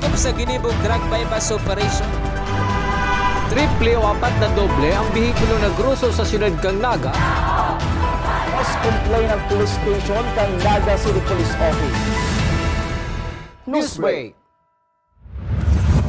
Sakop sa ginibog drug bypass operation. Triple o apat na doble ang bihikulo na gruso sa siyudad kang Naga. Mas complain ng police station kang Naga City Police Office. Newsbreak.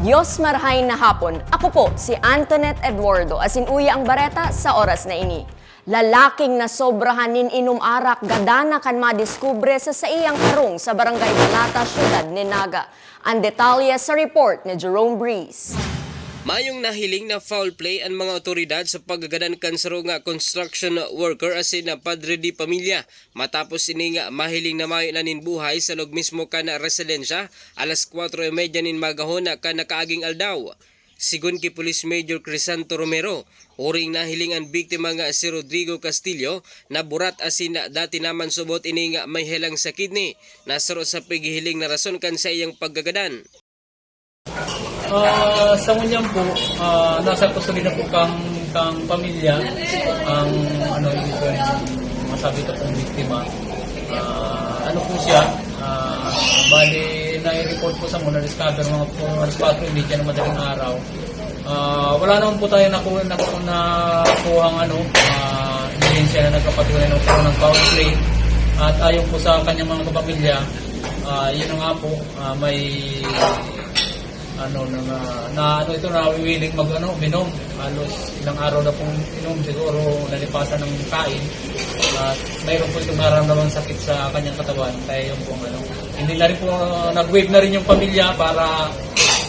Diyos marahay na hapon. Ako po si Antoinette Eduardo Asinuya ang bareta sa oras na ini. Lalaking na sobrahan nin inom arak gadana kan madiskubre sa iyang karong sa Barangay Balata, Siyudad ni Naga. Ang detalye sa report ni Jerome Breeze. Mayong nahiling na foul play ang mga otoridad sa paggagadan kansaro nga construction worker asin na padre di pamilya. Matapos ini nga mahiling na mayo na nin buhay sa log mismo ka na residensya alas 4:30 nin magahon na ka nakaaging aldaw. Sigon ki Police Major Crisanto Romero, uring nahiling ang biktima nga si Rodrigo Castillo na burat asin na dati naman subot ini nga may helang sa kidney. Nasaro sa paghihiling na rason kan sa iyang paggagadan. Sa ngunyang po, nasa kusuri na po kang pamilya ang masabi ko pong biktima. Po siya, bali na-report po sa muna discover mga po alas 4 hindi na madaling araw. Wala naman po tayo nakuhang ebidensya na nagpapatunay ng foul play. At ayon po sa kanyang mga kapamilya, yun nga po, may ito na willing minom. Halos ilang araw na pong inom, siguro nalipasan ng kain. At mayroon po itong nararamdaman sakit sa kanyang katawan. Kaya yung pong hindi na rin po nag-wave na rin yung pamilya para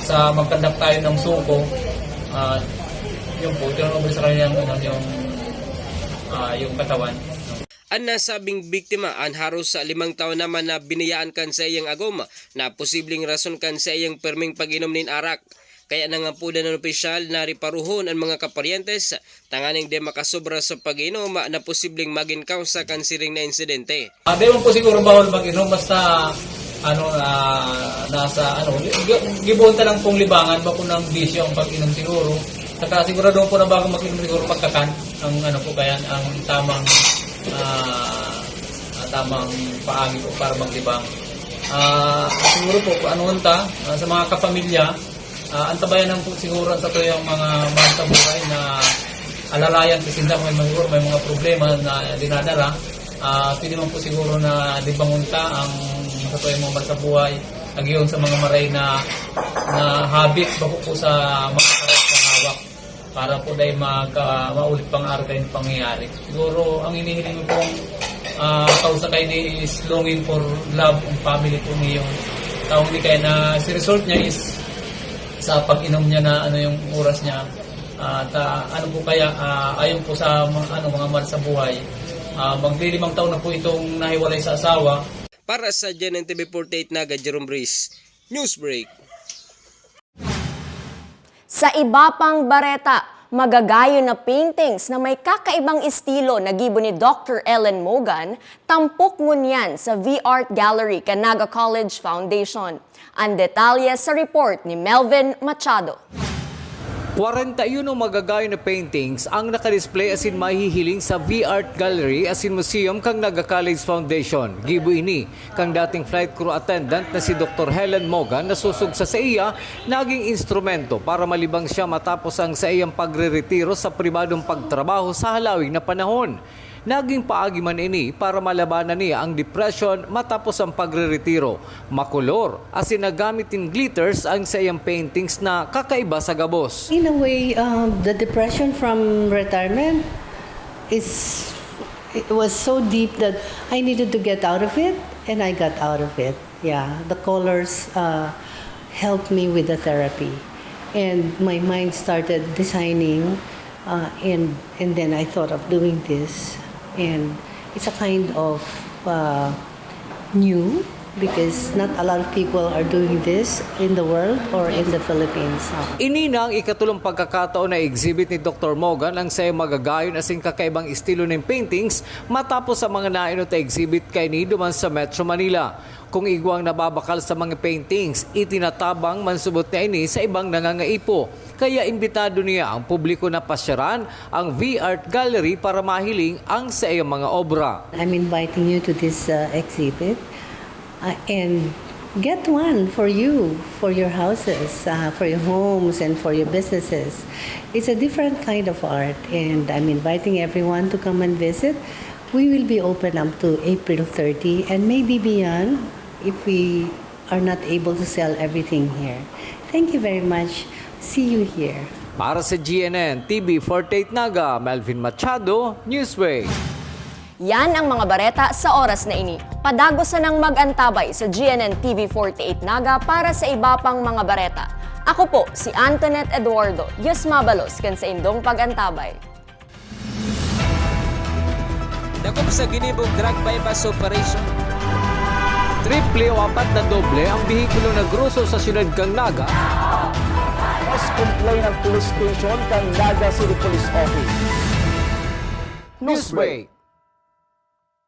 sa magkandak tayo ng suko. Yun po, ito na sa kanyang yung katawan. Ang nasabing biktima ang haros sa 5 taon naman na binayaan kan sa iyang agom na posibleng rason kan sa iyang perming pag-inom nin arak. Kaya nangampudan ng opisyal na riparuhon ang mga kaparyentes tanganing de makasobra sa pag-inom na posibleng maging kausa kan siring na insidente. Di mo po siguro bawal mag-inom basta gibuon lang pong libangan ba po ng bisyo ang pag-inom siguro. Saka sigurado po na bago mag-inom siguro pagkakan ang kaya ang tamang paagi po para maglibang. Siguro po sa mga kapamilya, antabayan po siguro sa ito yung mga mahal sa buhay na alalayan kasi may mga problema na dinadala. Pwede man po siguro na libangunta ang sa ito yung mga mahal sa buhay agiyon sa mga maray na habit bako po sa mga karat sa hawak para po dahil maulit pang araw yung pangyayari. Siguro ang inihiling ko pong kausa kayo ni is longing for love and family po ngayong taong di kaya na si result niya is sa pag-inom niya na yung oras niya at po kaya ayon po sa mga mahal sa buhay magli-5 taon na po itong nahiwalay sa asawa. Para sa Gen TV48 Naga, Jerome Breeze, Newsbreak. Sa iba pang bareta, magagayo na paintings na may kakaibang estilo na gibo ni Dr. Ellen Mogan, tampok ngunyan sa V-Art Gallery Canaga College Foundation. Ang detalye sa report ni Melvin Machado. 41 magagayo na paintings ang nakadisplay asin mahihiling sa V-Art Gallery asin Museum kang Naga College Foundation. Gibo ini kang dating flight crew attendant na si Dr. Helen Mogan na susog sa iya naging instrumento para malibang siya matapos ang sa iyang pagre-retiro sa pribadong pagtrabaho sa halawig na panahon. Naging paagi man ini para malabanan niya ang depression matapos ang pagre-retiro. Makulor asin nagamit in glitters ang sa iyang paintings na kakaiba sa gabos. In a way, the depression from retirement it was so deep that I needed to get out of it, and I got out of it. Yeah, the colors helped me with the therapy, and my mind started designing, and then I thought of doing this. And it's a kind of new because not a lot of people are doing this in the world or in the Philippines. Ini na ang ikatulong pagkakataon na exhibit ni Dr. Mogan ang sayo magagayon asing kakaibang estilo ng paintings matapos sa mga nainot na exhibit kay ni duman sa Metro Manila. Kung igwang nababakal sa mga paintings, itinatabang mansubot na ini sa ibang nangangaipo. Kaya imbitado niya ang publiko na pasyaran ang V-Art Gallery para mahiling ang sa iyong mga obra. I'm inviting you to this exhibit and get one for you, for your houses, for your homes, and for your businesses. It's a different kind of art, and I'm inviting everyone to come and visit. We will be open up to April 30 and maybe beyond if we are not able to sell everything here. Thank you very much. See you here. Para sa GNN TV 48 Naga, Melvin Machado, Newsway. Yan ang mga bareta sa oras na ini. Padagosan ng mag-antabay sa GNN TV 48 Naga para sa iba pang mga bareta. Ako po si Antoinette Eduardo, Diyos mabalos kan sa indong pag-antabay. Dakop sa ginibog drug bypass operation. Triple o 4 na doble ang bihikulo na gruso sa siyudad kang Naga. Mas complain ng police station kang Naga City Police Office. Newsway.